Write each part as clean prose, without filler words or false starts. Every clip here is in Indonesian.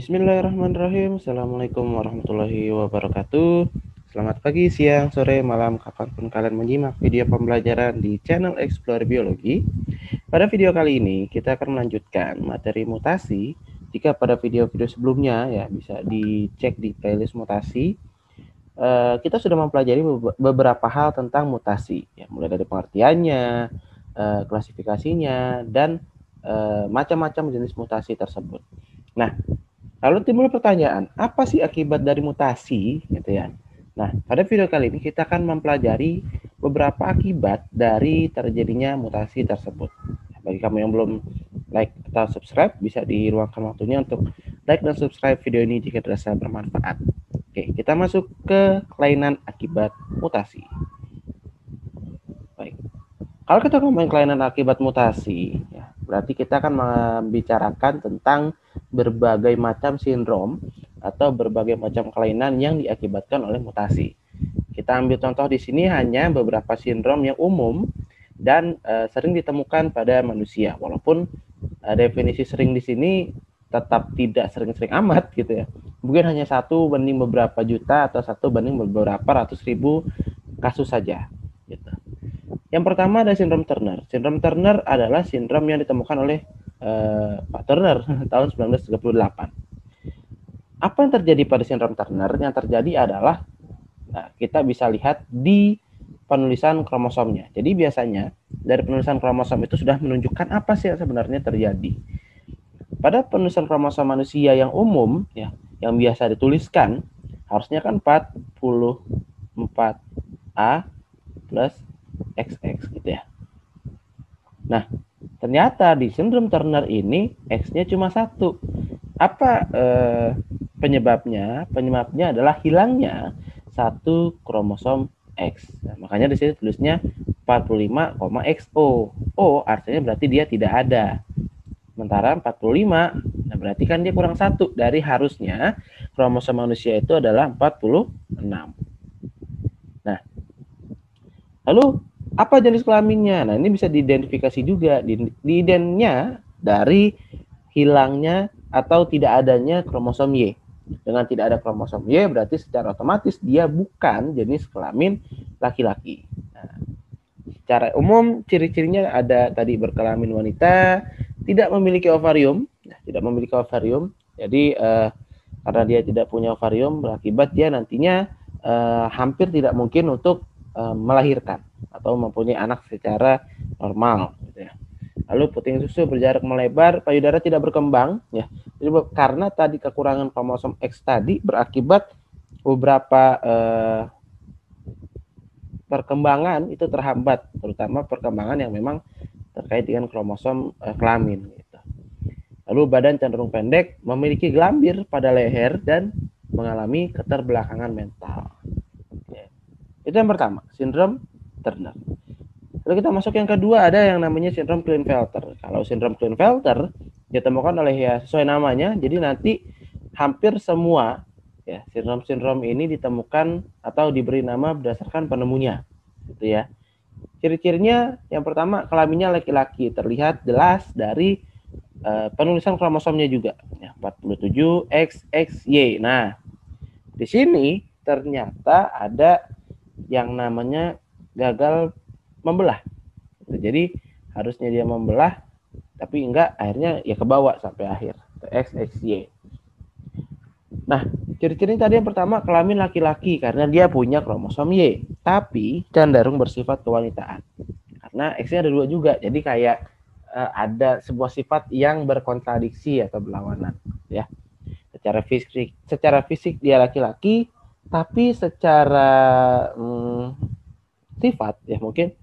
Bismillahirrahmanirrahim. Assalamualaikum warahmatullahi wabarakatuh. Selamat pagi, siang, sore, malam, kapanpun kalian menyimak video pembelajaran di channel Explore Biologi. Pada video kali ini, kita akan melanjutkan materi mutasi. Jika pada video-video sebelumnya, ya bisa dicek di playlist mutasi. Kita sudah mempelajari beberapa hal tentang mutasi, ya, mulai dari pengertiannya, klasifikasinya, dan macam-macam jenis mutasi tersebut. Nah, lalu timbul pertanyaan, apa sih akibat dari mutasi, gitu ya? Nah, pada video kali ini kita akan mempelajari beberapa akibat dari terjadinya mutasi tersebut. Bagi kamu yang belum like atau subscribe, bisa diluangkan waktunya untuk like dan subscribe video ini jika dirasa bermanfaat. Oke, kita masuk ke kelainan akibat mutasi. Baik, kalau kita ngomongin kelainan akibat mutasi, ya, berarti kita akan membicarakan tentang berbagai macam sindrom atau berbagai macam kelainan yang diakibatkan oleh mutasi. Kita ambil contoh di sini hanya beberapa sindrom yang umum dan sering ditemukan pada manusia. Walaupun definisi sering di sini tetap tidak sering-sering amat gitu ya. Mungkin hanya 1 banding beberapa juta atau 1 banding beberapa ratus ribu kasus saja. Gitu. Yang pertama ada sindrom Turner. Sindrom Turner adalah sindrom yang ditemukan oleh Pak Turner tahun 1938. Apa yang terjadi pada sindrom Turner? Yang terjadi adalah kita bisa lihat di penulisan kromosomnya. Jadi biasanya dari penulisan kromosom itu sudah menunjukkan apa sih yang sebenarnya terjadi. Pada penulisan kromosom manusia yang umum, ya, yang biasa dituliskan, harusnya kan 44A plus XX gitu ya. Nah, ternyata di sindrom Turner ini X-nya cuma 1. Apa penyebabnya? Penyebabnya adalah hilangnya 1 kromosom X. Nah, makanya di sini tulisnya 45,XO. O artinya berarti dia tidak ada. Sementara 45, nah berarti kan dia kurang 1 dari harusnya kromosom manusia itu adalah 46. Nah, lalu apa jenis kelaminnya? Nah, ini bisa diidentifikasi juga. Diidennya dari hilangnya atau tidak adanya kromosom Y. Dengan tidak ada kromosom Y, berarti secara otomatis dia bukan jenis kelamin laki-laki. Nah, secara umum, ciri-cirinya ada tadi berkelamin wanita, tidak memiliki ovarium. Jadi, karena dia tidak punya ovarium, berakibat dia nantinya hampir tidak mungkin untuk melahirkan atau mempunyai anak secara normal gitu ya. Lalu puting susu berjarak melebar, payudara tidak berkembang ya. Jadi karena tadi kekurangan kromosom X tadi berakibat beberapa perkembangan itu terhambat, terutama perkembangan yang memang terkait dengan kromosom kelamin gitu. Lalu badan cenderung pendek, memiliki gelambir pada leher dan mengalami keterbelakangan mental. Itu yang pertama, sindrom Turner. Lalu kita masuk yang kedua, ada yang namanya sindrom Klinefelter. Kalau sindrom Klinefelter ditemukan oleh, ya sesuai namanya, jadi nanti hampir semua ya sindrom-sindrom ini ditemukan atau diberi nama berdasarkan penemunya, gitu ya. Ciri-cirinya yang pertama, kelaminnya laki-laki, terlihat jelas dari penulisan kromosomnya juga, ya, 47XXY. Nah, di sini ternyata ada yang namanya gagal membelah. Jadi harusnya dia membelah, tapi enggak, akhirnya ya kebawa sampai akhir ke XXY. Nah, ciri-ciri tadi yang pertama, kelamin laki-laki karena dia punya kromosom Y, tapi cenderung bersifat kewanitaan. Karena X-nya ada 2 juga, jadi kayak ada sebuah sifat yang berkontradiksi atau berlawanan, ya. Secara fisik dia laki-laki, tapi secara sifat ya mungkin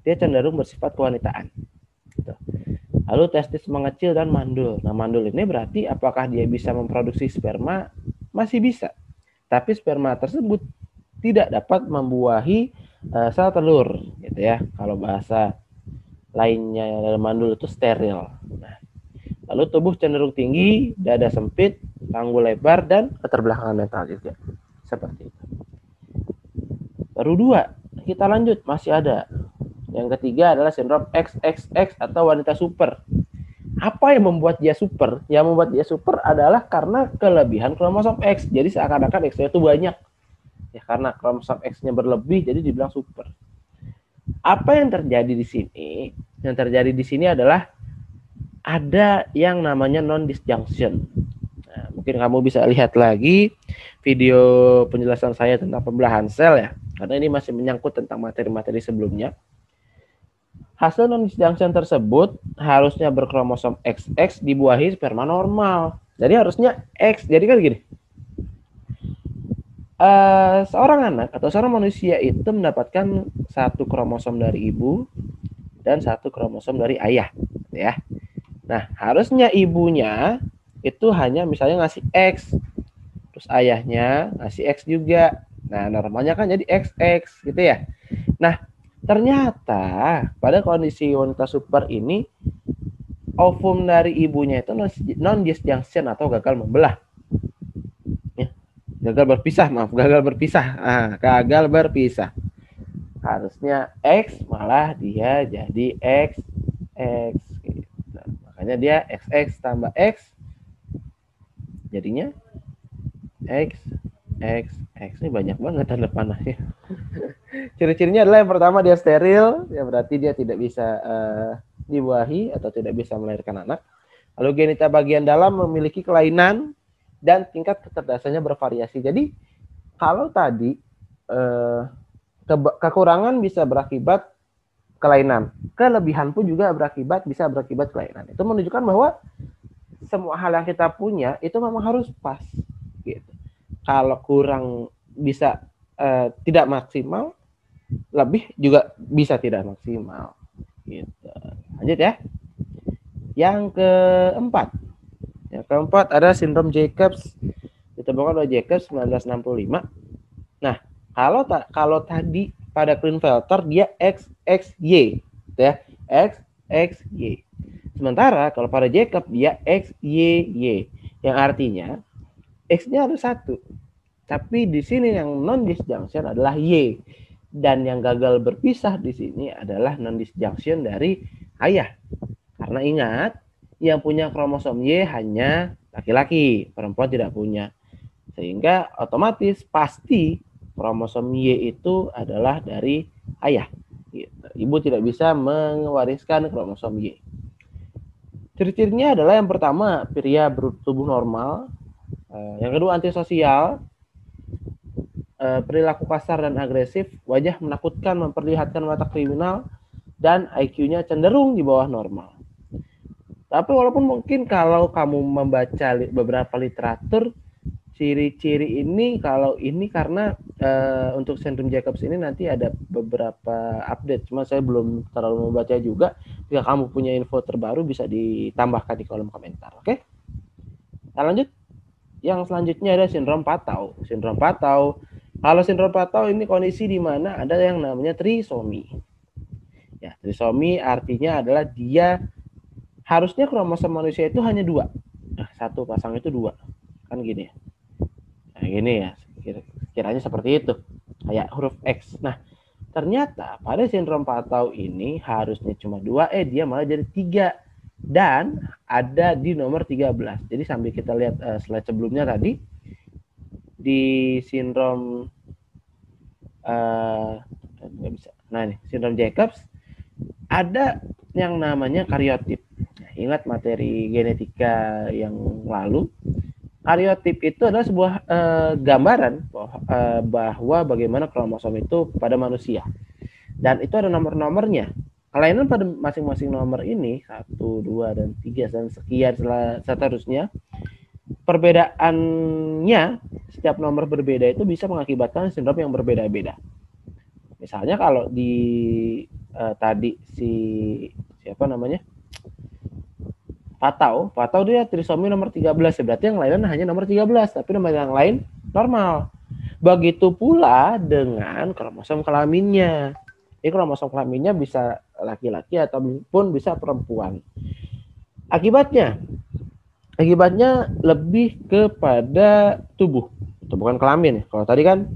dia cenderung bersifat kewanitaan. Gitu. Lalu testis mengecil dan mandul. Nah, mandul ini berarti apakah dia bisa memproduksi sperma? Masih bisa. Tapi sperma tersebut tidak dapat membuahi sel telur, gitu ya. Kalau bahasa lainnya dalam mandul itu steril. Nah, lalu tubuh cenderung tinggi, dada sempit, panggul lebar, dan keterbelakangan mental juga. Seperti itu. Baru 2, kita lanjut, masih ada. Yang ketiga adalah sindrom XXX atau wanita super. Apa yang membuat dia super? Yang membuat dia super adalah karena kelebihan kromosom X. Jadi seakan-akan X-nya itu banyak. Ya karena kromosom X-nya berlebih, jadi dibilang super. Apa yang terjadi di sini? Yang terjadi di sini adalah ada yang namanya non-disjunction. Nah, mungkin kamu bisa lihat lagi video penjelasan saya tentang pembelahan sel ya, karena ini masih menyangkut tentang materi-materi sebelumnya. Hasil non-disjunction tersebut harusnya berkromosom XX dibuahi sperma normal. Jadi harusnya X. Jadi kan gini, seorang anak atau seorang manusia itu mendapatkan satu kromosom dari ibu dan satu kromosom dari ayah, ya. Nah, harusnya ibunya itu hanya misalnya ngasih X, terus ayahnya ngasih X juga. Nah, normalnya kan jadi XX gitu ya. Nah, ternyata pada kondisi wanita super ini ovum dari ibunya itu non-disjunction atau gagal membelah. Ya, gagal berpisah. Gagal berpisah. Harusnya X, malah dia jadi XX. Gitu. Makanya dia XX tambah X, jadinya X. Ini banyak banget tanda panahnya. Ciri-cirinya adalah yang pertama dia steril, ya berarti dia tidak bisa dibuahi atau tidak bisa melahirkan anak. Lalu genita bagian dalam memiliki kelainan dan tingkat kecerdasannya bervariasi. Jadi kalau tadi kekurangan bisa berakibat kelainan, kelebihan pun juga bisa berakibat kelainan. Itu menunjukkan bahwa semua hal yang kita punya itu memang harus pas. Gitu. Kalau kurang bisa tidak maksimal, lebih juga bisa tidak maksimal. Gitu. Lanjut ya. Yang keempat ada sindrom Jacobs, ditemukan oleh Jacobs 1965. Nah, kalau tadi pada Klinefelter dia XXY, ya, XXY. Sementara kalau pada Jacob dia XYY, yang artinya X-nya harus 1. Tapi di sini yang non-disjunction adalah Y. Dan yang gagal berpisah di sini adalah non-disjunction dari ayah. Karena ingat, yang punya kromosom Y hanya laki-laki, perempuan tidak punya. Sehingga otomatis pasti kromosom Y itu adalah dari ayah. Ibu tidak bisa mewariskan kromosom Y. Ciri-cirinya adalah yang pertama, pria bertubuh normal. Yang kedua, antisosial, perilaku kasar dan agresif, wajah menakutkan, memperlihatkan watak kriminal, dan IQ-nya cenderung di bawah normal. Tapi walaupun mungkin kalau kamu membaca beberapa literatur, ciri-ciri ini kalau ini karena untuk sindrom Jacobs ini nanti ada beberapa update, cuma saya belum terlalu membaca juga. Jika kamu punya info terbaru bisa ditambahkan di kolom komentar. Oke? Kita lanjut. Yang selanjutnya ada sindrom Patau. Sindrom Patau. Kalau sindrom Patau ini kondisi di mana ada yang namanya trisomi. Ya, trisomi artinya adalah dia harusnya kromosom manusia itu hanya 2. Nah, satu pasang itu 2. Kan gini ya. Nah, gini ya. Kiranya seperti itu. Kayak huruf X. Nah, ternyata pada sindrom Patau ini harusnya cuma 2, dia malah jadi 3. Dan ada di nomor 13. Jadi sambil kita lihat slide sebelumnya tadi, di sindrom nggak bisa. Nah, ini sindrom Jacobs ada yang namanya kariotip. Nah, ingat materi genetika yang lalu, kariotip itu adalah sebuah gambaran bahwa bagaimana kromosom itu pada manusia. Dan itu ada nomor-nomornya. Kelainan pada masing-masing nomor ini 1, 2, dan 3 dan sekian seterusnya. Perbedaannya setiap nomor berbeda itu bisa mengakibatkan sindrom yang berbeda-beda. Misalnya kalau di tadi siapa namanya? Patau dia trisomi nomor 13 ya, berarti yang lainnya hanya nomor 13, tapi nomor yang lain normal. Begitu pula dengan kromosom kelaminnya. Ini kromosom kelaminnya bisa laki-laki ataupun bisa perempuan. Akibatnya lebih kepada tubuh. Itu bukan kelamin. Kalau tadi kan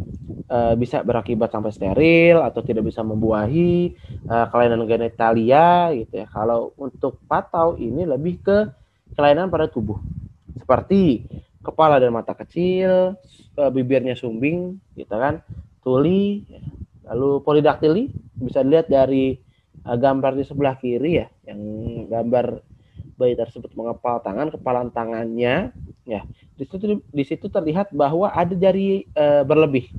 bisa berakibat sampai steril atau tidak bisa membuahi, kelainan genitalia gitu ya. Kalau untuk patau ini lebih ke kelainan pada tubuh seperti kepala dan mata kecil, bibirnya sumbing gitu kan, tuli, lalu polidaktili bisa dilihat dari gambar di sebelah kiri ya, yang gambar bayi tersebut mengepal tangan, kepalan tangannya ya. Di situ terlihat bahwa ada jari berlebih.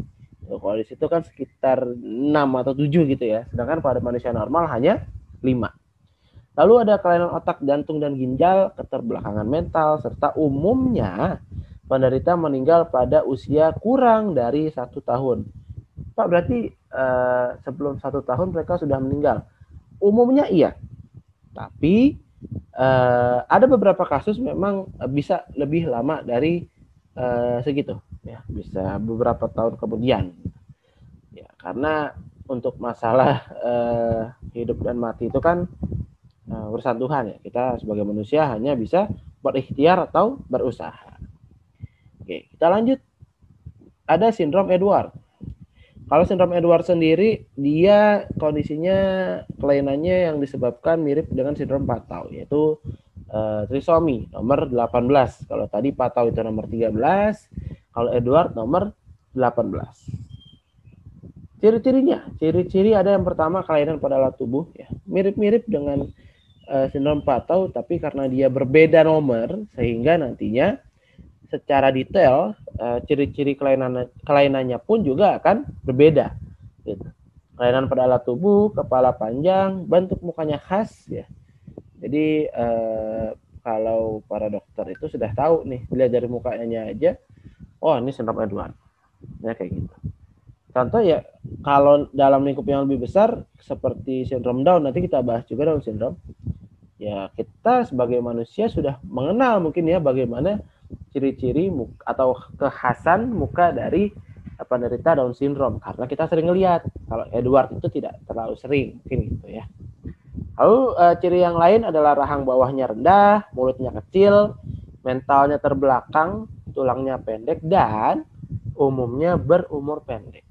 Kalau di situ kan sekitar 6 atau 7 gitu ya. Sedangkan pada manusia normal hanya 5. Lalu ada kelainan otak, jantung, dan ginjal, keterbelakangan mental, serta umumnya penderita meninggal pada usia kurang dari 1 tahun. Pak, berarti sebelum 1 tahun mereka sudah meninggal? Umumnya iya. Tapi ada beberapa kasus memang bisa lebih lama dari segitu. Ya, bisa beberapa tahun kemudian. Ya, karena untuk masalah hidup dan mati itu kan urusan Tuhan ya. Kita sebagai manusia hanya bisa berikhtiar atau berusaha. Oke, kita lanjut. Ada sindrom Edward. Kalau sindrom Edward sendiri, dia kondisinya kelainannya yang disebabkan mirip dengan sindrom Patau, yaitu trisomi nomor 18. Kalau tadi Patau itu nomor 13, kalau Edward nomor 18. Ciri-cirinya, ciri-ciri ada yang pertama kelainan pada alat tubuh, ya mirip-mirip dengan sindrom Patau, tapi karena dia berbeda nomor, sehingga nantinya secara detail ciri-ciri kelainannya pun juga akan berbeda. Gitu. Kelainan pada alat tubuh, kepala panjang, bentuk mukanya khas, ya. Jadi kalau para dokter itu sudah tahu nih, dilihat dari mukanya aja, oh ini sindrom Edward, ya kayak gitu. Contoh ya, kalau dalam lingkup yang lebih besar seperti sindrom Down, nanti kita bahas juga Down syndrome. Ya kita sebagai manusia sudah mengenal mungkin ya bagaimana ciri-ciri atau kekhasan muka dari penderita Down syndrome, karena kita sering lihat. Kalau Edward itu tidak terlalu sering mungkin gitu ya. Lalu ciri yang lain adalah rahang bawahnya rendah, mulutnya kecil, mentalnya terbelakang, tulangnya pendek, dan umumnya berumur pendek.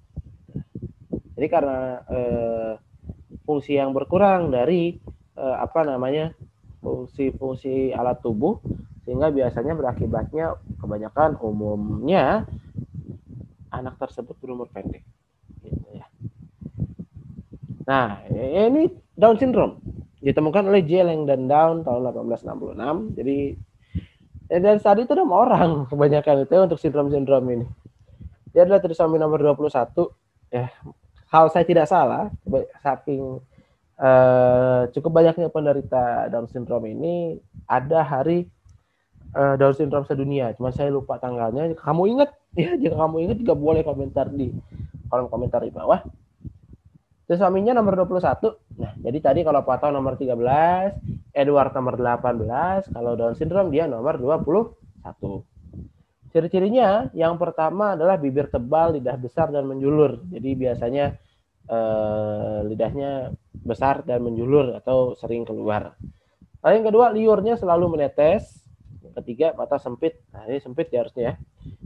Jadi karena fungsi yang berkurang dari fungsi-fungsi alat tubuh, sehingga biasanya berakibatnya kebanyakan umumnya anak tersebut berumur pendek. Gitu ya. Nah, ini Down syndrome ditemukan oleh J. Langdon Down tahun 1866. Jadi dan saat itu 6 orang kebanyakan itu untuk sindrom-sindrom ini. Dia adalah trisomi nomor 21. Ya, kalau saya tidak salah, saking cukup banyaknya penderita Down syndrome ini, ada hari Down syndrome sedunia. Cuma saya lupa tanggalnya. Jika kamu ingat, ya jika kamu ingat juga boleh komentar di kolom komentar di bawah. Trisominya nomor 21. Nah, jadi tadi kalau Patau nomor 13, Edward nomor 18, kalau Down syndrome dia nomor 21. Ciri-cirinya yang pertama adalah bibir tebal, lidah besar dan menjulur. Jadi biasanya lidahnya besar dan menjulur atau sering keluar. Lalu yang kedua, liurnya selalu menetes. Yang ketiga, mata sempit. Nah, ini sempit ya harusnya ya.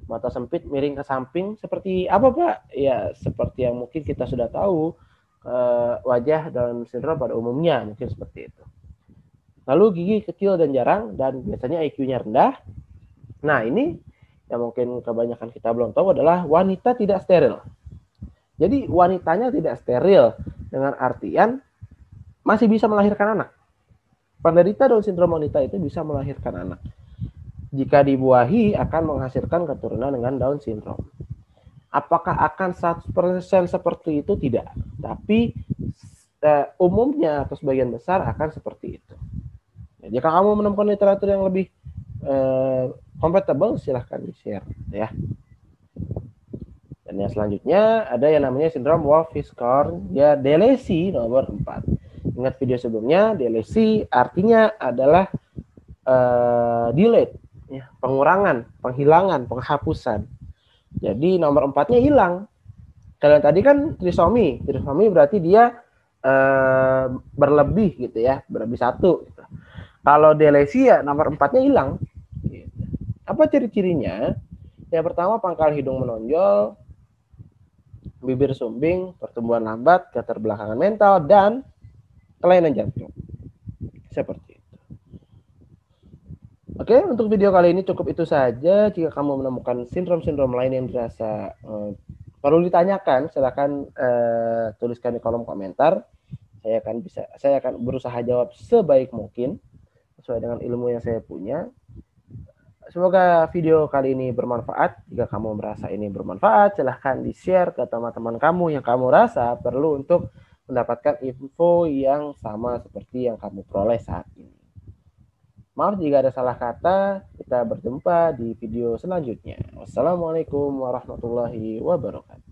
Mata sempit miring ke samping. Seperti apa Pak? Ya, seperti yang mungkin kita sudah tahu, wajah Down syndrome pada umumnya mungkin seperti itu. Lalu gigi kecil dan jarang, dan biasanya IQ-nya rendah. Nah, ini yang mungkin kebanyakan kita belum tahu adalah wanita tidak steril. Jadi wanitanya tidak steril dengan artian masih bisa melahirkan anak. Penderita Down syndrome wanita itu bisa melahirkan anak. Jika dibuahi akan menghasilkan keturunan dengan Down syndrome. Apakah akan 100% seperti itu? Tidak. Tapi umumnya atau sebagian besar akan seperti itu. Ya, jika kamu menemukan literatur yang lebih compatible, silahkan di-share ya. Dan yang selanjutnya ada yang namanya sindrom Wolff-Fishburne, ya delesi nomor 4. Ingat video sebelumnya, delesi artinya adalah delete, ya, pengurangan, penghilangan, penghapusan. Jadi nomor 4-nya hilang. Kalau tadi kan trisomi berarti dia berlebih gitu ya, berlebih 1. Gitu. Kalau delesi ya nomor 4-nya hilang. Gitu. Apa ciri-cirinya? Yang pertama, pangkal hidung menonjol, bibir sumbing, pertumbuhan lambat, keterbelakangan mental, dan kelainan jantung. Seperti itu. Oke, untuk video kali ini cukup itu saja. Jika kamu menemukan sindrom-sindrom lain yang dirasa perlu ditanyakan, silakan tuliskan di kolom komentar. Saya akan berusaha jawab sebaik mungkin sesuai dengan ilmu yang saya punya. Semoga video kali ini bermanfaat. Jika kamu merasa ini bermanfaat, silahkan di-share ke teman-teman kamu yang kamu rasa perlu untuk mendapatkan info yang sama seperti yang kamu peroleh saat ini. Maaf jika ada salah kata. Kita berjumpa di video selanjutnya. Wassalamualaikum warahmatullahi wabarakatuh.